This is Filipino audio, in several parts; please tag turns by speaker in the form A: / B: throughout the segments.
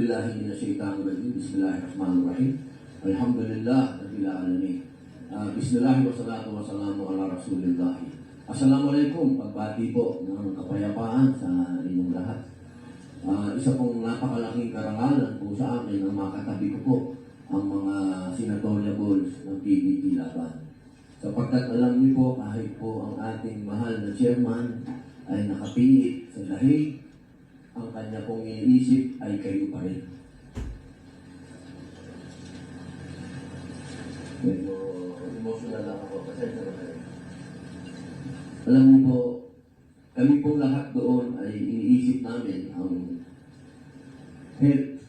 A: billahi minasyaitanir rajim. Bismillahirrahmanirrahim. Alhamdulillah rabbil alamin. Bismillah wa salatu wa salamu ala Rasulillah. Assalamualaikum, pagbati po ng kapayapaan sa inyong lahat. Isa pong napakalaking karangalan po sa akin ang makatabi ko po ang mga senatoriables ng PDP Laban. Sapagkat alam niyo po, kahit po ang ating mahal na chairman ay nakapiit sa dahig, ang kanya pong iniisip ay kayo pa rin. Medyo emotional lang ako, pasensya na kayo. Alam niyo po, kami pong lahat doon ay iniisip namin ang health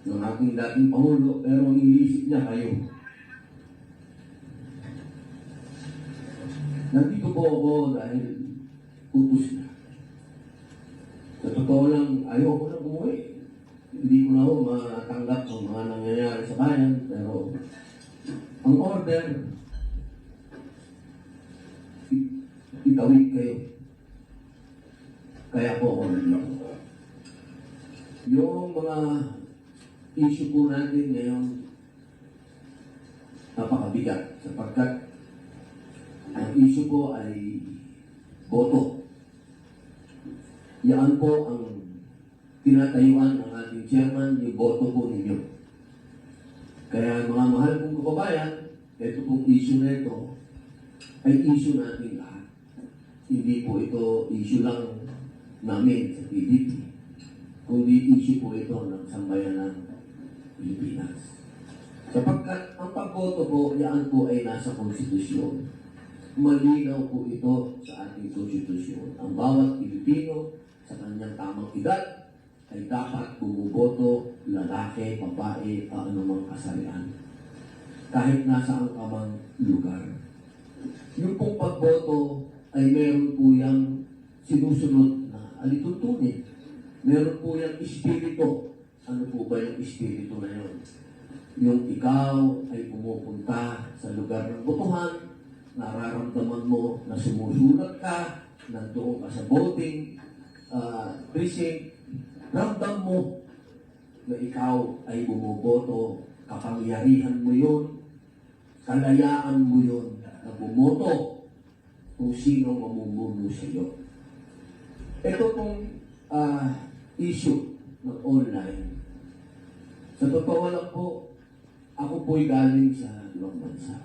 A: ng ating dating Pangulo, pero iniisip niya kayo. Nandito po ako dahil utos na. Sa totoo lang, ayaw ko na bumuwi. Hindi ko na ako matanggap ang mga nangyayari sa bayan, pero ang order, itawid kayo. Kaya po ako nandito. Yung mga issue po natin ngayon, napakabigat sapagkat ang issue po ay boto. Yan po ang tinatayuan ng ating chairman, yung boto po ninyo. Kaya mga mahal kong kababayan, ito pong issue na ito ay issue natin lahat. Hindi po ito issue lang namin sa PDP, kundi issue po ito ng sambayan ng Pilipinas. Sapagkat ang pagboto po, yan po ay nasa konstitusyon. Malinaw po ito sa ating konstitusyon. Ang bawat Pilipino sa kanyang tamang edad ay dapat bumuboto, lalaki, babae, anumang kasarian. Kahit nasa ang kamang lugar. Yung pong pagboto ay meron po yung sinusunod na alituntunin. Meron po yung espiritu. Ano po ba yung espiritu na yun? Yung ikaw ay pumupunta sa lugar ng botohan, nararamdaman mo na sumusulat ka, nandoon ka sa voting precinct, ramdam mo na ikaw ay bumuboto, kapangyarihan mo yun, kalayaan mo yun, na bumoto kung sino mamumuno sa iyo. Ito pong issue ng online. Sa totoo lang po, ako po'y galing sa ibang bansa.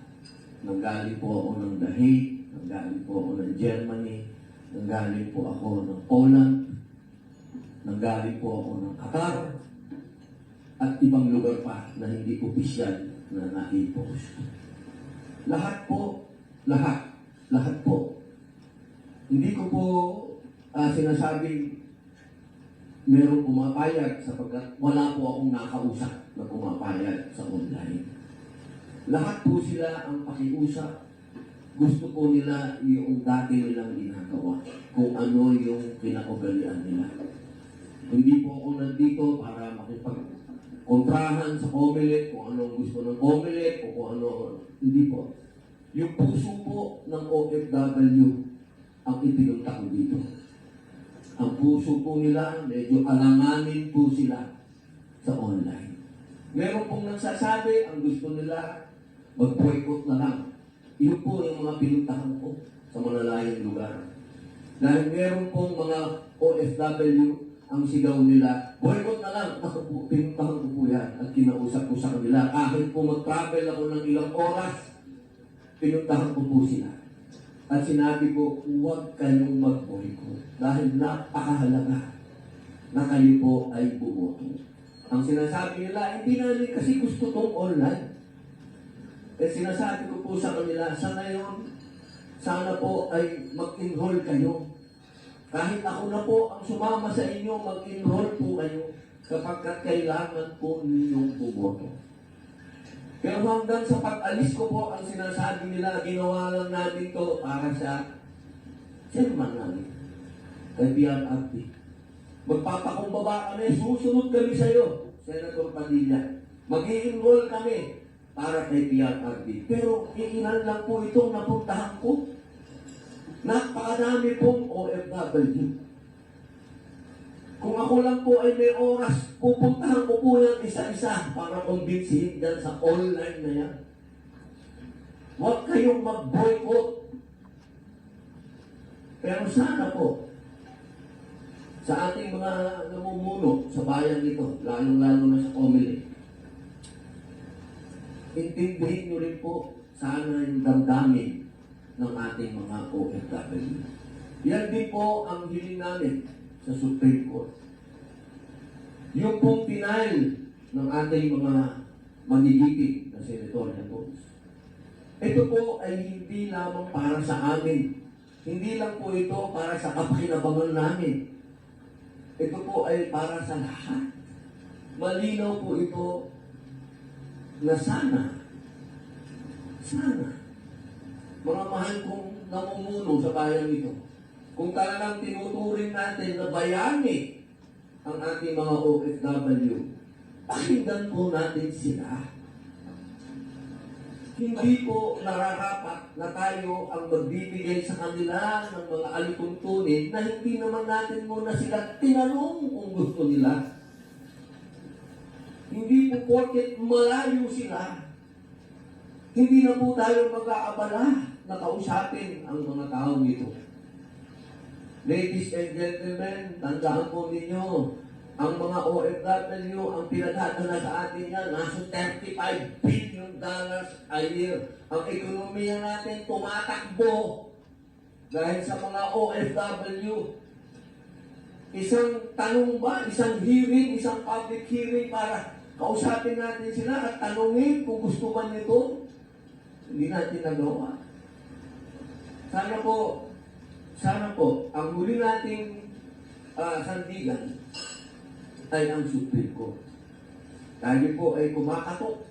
A: Nanggaling po ako ng The Hague, nanggaling po ako ng Germany, nanggaling po ako ng Poland, nanggaling po ako ng Qatar, at ibang lugar pa na hindi opisyal na na-impose. Lahat po, lahat po. Hindi ko po sinasabing merong pumapayag sapagkat wala po akong nakausap na pumapayag sa online. Lahat po sila ang pakiusap. Gusto po nila yung dati nilang ginagawa. Kung ano yung pinakaugalian nila. Hindi po ako nandito para makipagkontrahan sa COMELEC, kung anong gusto ng COMELEC, o kung ano. Hindi po. Yung puso po ng OFW ang ipinunta ko dito. Ang puso po nila, medyo alanganin po sila sa online. Meron pong nagsasabi, ang gusto nila, mag-boycott na lang. Yun po yung mga pinuntahan ko sa malalayang lugar. Dahil meron pong mga OFW, ang sigaw nila, boycott na lang. Ako po, pinuntahan ko po yan at kinausap ko sa kanila. Kahit po mag-travel ako ng ilang oras, pinuntahan ko po sila. At sinabi ko, huwag kayong mag-boycott dahil napakahalaga na kayo po ay bumoto. Ang sinasabi nila, hindi namin kasi gusto itong online. Eh sinasabi ko po sa kanila, sa ngayon, sana po ay mag-enroll kayo. Kahit ako na po ang sumama sa inyo, mag-enroll po kayo kapag kailangan po ninyong bumoto. Pero hanggang sa pag-alis ko po, ang sinasabi nila, ginawa lang namin to para sa chairman namin, kay PRRD. Magpapakumbaba kami, susunod kami sa iyo, Senator Padilla. Mag-i-enroll kami para kay PRRD. Pero iilan lang po itong napuntahan ko. Napakadami pong OFW. Kung ako lang po ay may oras, pupuntahan ko po yan isa-isa para kumbinsihin dyan sa online na yan. Huwag kayong mag-boycott. Pero sana po, sa ating mga namumuno sa bayan nito, lalong-lalo na sa Comelec, intindihin nyo rin po sana yung damdamin ng ating mga OFW. Yan din po ang hiling namin sa Supreme Court. Yung pong denial ng ating mga magigipig na senatorial votes. Ito po ay hindi lamang para sa amin. Hindi lang po ito para sa kapakinabangan namin. Ito po ay para sa lahat. Malinaw po ito na sana, mga mahal kong namumuno sa bayan ito, kung talagang tinuturing natin na bayani ang ating mga OFW, pakinggan po natin sila. Hindi po nararapat na tayo ang magbibigay sa kanila ng mga alituntunin na hindi naman natin muna sila tinanong kung gusto nila. Hindi po porket malayo sila, hindi na po tayo mag-aabala na kausapin ang mga taong ito. Ladies and gentlemen, tandaan po ninyo, ang mga OFW, ang pinaghatana sa atin yan, nasa $35 billion a year. Ang ekonomiya natin tumatakbo dahil sa mga OFW. Isang tanong ba, isang hearing, isang public hearing para kausapin natin sila at tanungin kung gusto man nito, hindi natin nagawa. Sana po, ang huli nating sandigan ay ang Supreme Court. Tayo po ay kumakatok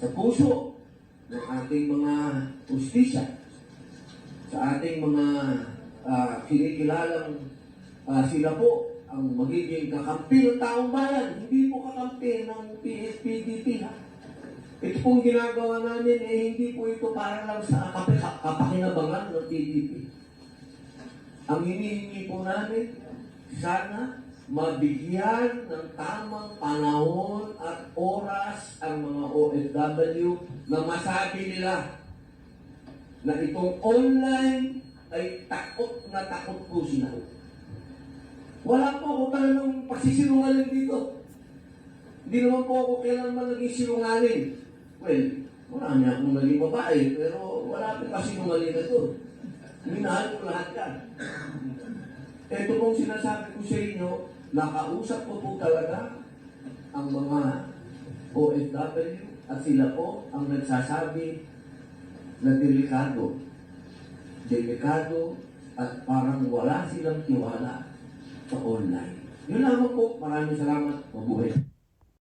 A: sa puso ng ating mga justisya, sa ating mga kinikilalang sila po ang magiging kakampi ng taong bayan, hindi po kakampi ng PSPDP. Ito pong ginagawa namin, hindi po ito para lang sa kapakinabangan ng PDP. Ang hinihingi po namin, sana mabigyan ng tamang panahon at oras ang mga OFW na masabi nila na itong online ay takot na takot po sila. Wala po ako talagang pagsisinungaling dito. Hindi naman po ako kailanman naging sinungaling. Well, marami akong naging babae, pero wala po kasinungaling na ito. Minahal ko lahat yan. Ito pong sinasabi ko sa inyo, nakausap ko po talaga ang mga OFW at sila po ang nagsasabi na delikado at parang wala silang tiwala sa online. Yun lamang po. Maraming salamat. Mabuhay.